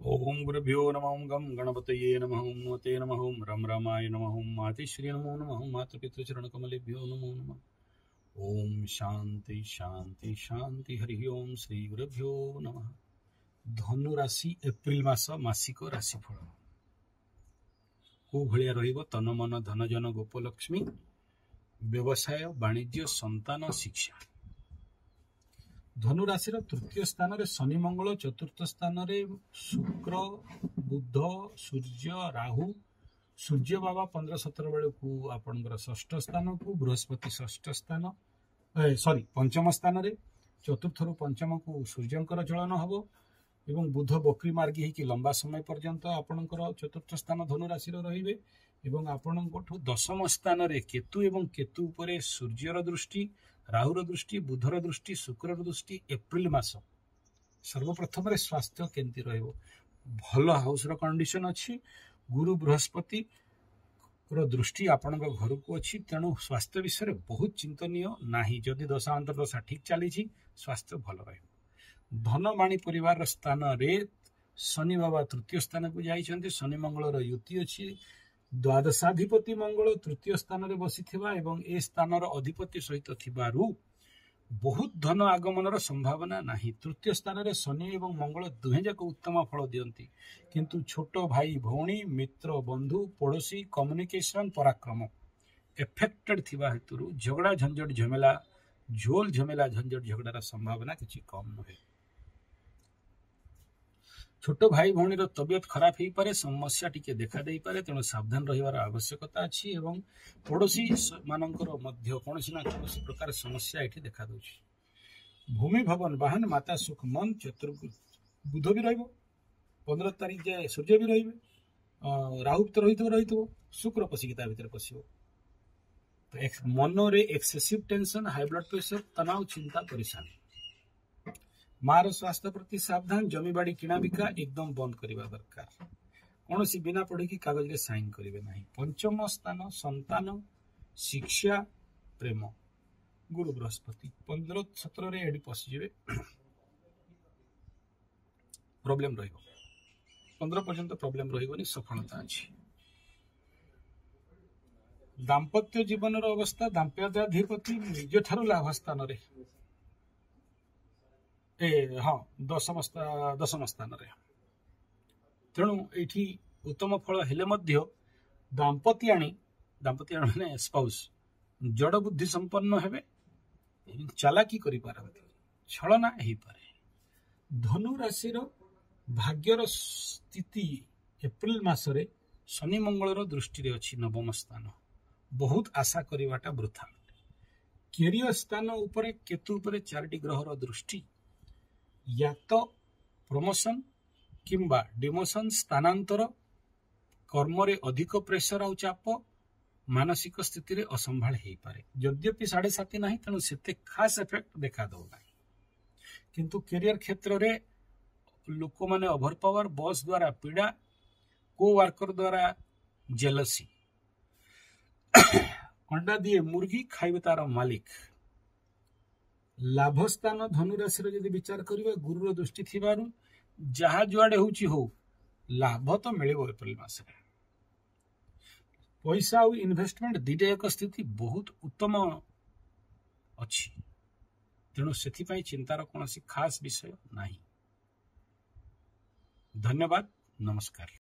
ओम गुरुभ्यो नमः गं गणपतये नमः मते नमः रम रामाय नमः मातेश्वरी नमो नमः मातृपितृचरणकमलेभ्यो नमो नमः। ओम शांति शांति शांति हरि ओम श्री गुरुभ्यो नमः। धनु राशि एप्रिल मास मासिक राशिफल को भलिया रहिबो तन मन धन जन गोपलक्ष्मी व्यवसाय वाणिज्य संतान शिक्षा। धनु राशि तृतीय स्थान रे शनि मंगल, चतुर्थ स्थान रे शुक्र बुध सूर्य राहु। सूर्य बाबा 15-17 बेले को आपनकर षष्ठ स्थान को, बृहस्पति षष्ठ स्थान पंचम स्थान रे, चतुर्थ रु पंचम को सूर्यंकर चलन हबो एवं बुध बकरी मार्गी है कि लंबा समय पर्यंत आपनकर चतुर्थ स्थान धनु राशि रहिबे एवं आपनकठु दशम स्थान रे केतु एवं केतु उपरे सूर्यर दृष्टि, राहुर दृष्टि, बुधर दृष्टि, शुक्र दृष्टि। एप्रिल मास सर्वप्रथम स्वास्थ्य केंती रहिबो, भल हाउस रो कंडीशन अछि। गुरु बृहस्पति रो दृष्टि आपनक घर को अछि, तेणु स्वास्थ्य विषय बहुत चिंतनीय नाही। जदि दशांतर दशा ठीक चली स्वास्थ्य भल रहिबो। धन माणी परिवार स्थान रे शनि बाबा तृतीय स्थान को जाइछन्ते। शनि मंगल रो युति अछि। द्वादशाधिपति मंगल तृतीय स्थान रे बसिथिबा एवं ए स्थान रो अधिपति सहित थिबारु बहुत धन आगमन रो संभावना नाही। तृतीय स्थान रे शनि एवं मंगल दुहे जाक उत्तम फल दियंती, किंतु छोट भाई भौणी मित्र बंधु पड़ोसी कम्युनिकेशन पराक्रम एफेक्टेड थिबा हेतुरु झगड़ा झंझट झमेला झोल झमेला झंझट झगड़ार संभावना किछि कम नहे। छोट भाई भौणी तबियत खराब हो पारे, समस्या टिके देखा दे पारे, तेणु सावधान रहिबार आवश्यकता अछि एवं पड़ोसी मानकर मध्य कोनोसी ना कोनोसी प्रकार समस्या एठी देखा दउछि। भूमि भवन वाहन माता सुख मन बुध भी रहिबो। 15 तारिख जाए सूर्य भी रहिबे, राहु तो रहितो शुक्र पसिकी ता भितर पसिबो। तो मन रे excessive tension, high blood pressure, तनाव, चिंता, परेशानी। मार स्वास्थ्य प्रति सावधान। जमी बाड़ी किना बिका एकदम बंद करवा दरकार। कौन सी बिना पढ़ी की कागज रे साइन करिवे नहीं। पंचम स्थान संतान शिक्षा प्रेम। गुरु बृहस्पति 15-17 रे एडी पसिजिवे, प्रॉब्लम रहिबो। 15 पर्यंत प्रॉब्लम रहिबोनी, सफलता अछि। दाम्पत्य जीवन रो अवस्था दाम्पत्याधिपति निज ठारू लाभ स्थान रे दशम स्थान रे, तेणु एठी उत्तम फल हेले मध्य दाम्पत्याणी माने स्पाउस जड़ बुद्धि संपन्न हेबे, चालाकी करि पारंती, छलना हेई पारे। धनु राशि रो भाग्यर स्थिति एप्रिल मास रे शनि मंगल रो दृष्टि रे अछि नवम स्थान। बहुत आशा करिवाटा वृथा। कैरियर स्थान उपरे केतु उपरे 4टी ग्रह रो दृष्टि, या तो प्रमोशन किंबा डिमोशन, स्थानांतर, कर्म रे अधिक प्रेशर और चाप, मानसिक स्थिति रे असंभाल हेई पारे। यद्यपि 7.5 नाही, तेणु सेते खास इफेक्ट देखा दो नाही, किंतु कैरियर क्षेत्र रे लोक माने ओभर पावर, बॉस द्वारा पीड़ा, को वर्कर द्वारा जेलसी, अंडा दिए मुर्गी खाइबे तार मालिक। लाभ स्थान धनु राशि रे यदि विचार करिवे, गुरु रो दृष्टि थिबारु जहा जुआडे होची हो लाभ तो मिलेबो। एप्रिल मास रे पैसा और इन्वेस्टमेंट दिटे एक स्थिति बहुत उत्तम अछि, तेणु सेथि पई चिंतार कोनोसी खास विषय नाही। धन्यवाद, नमस्कार।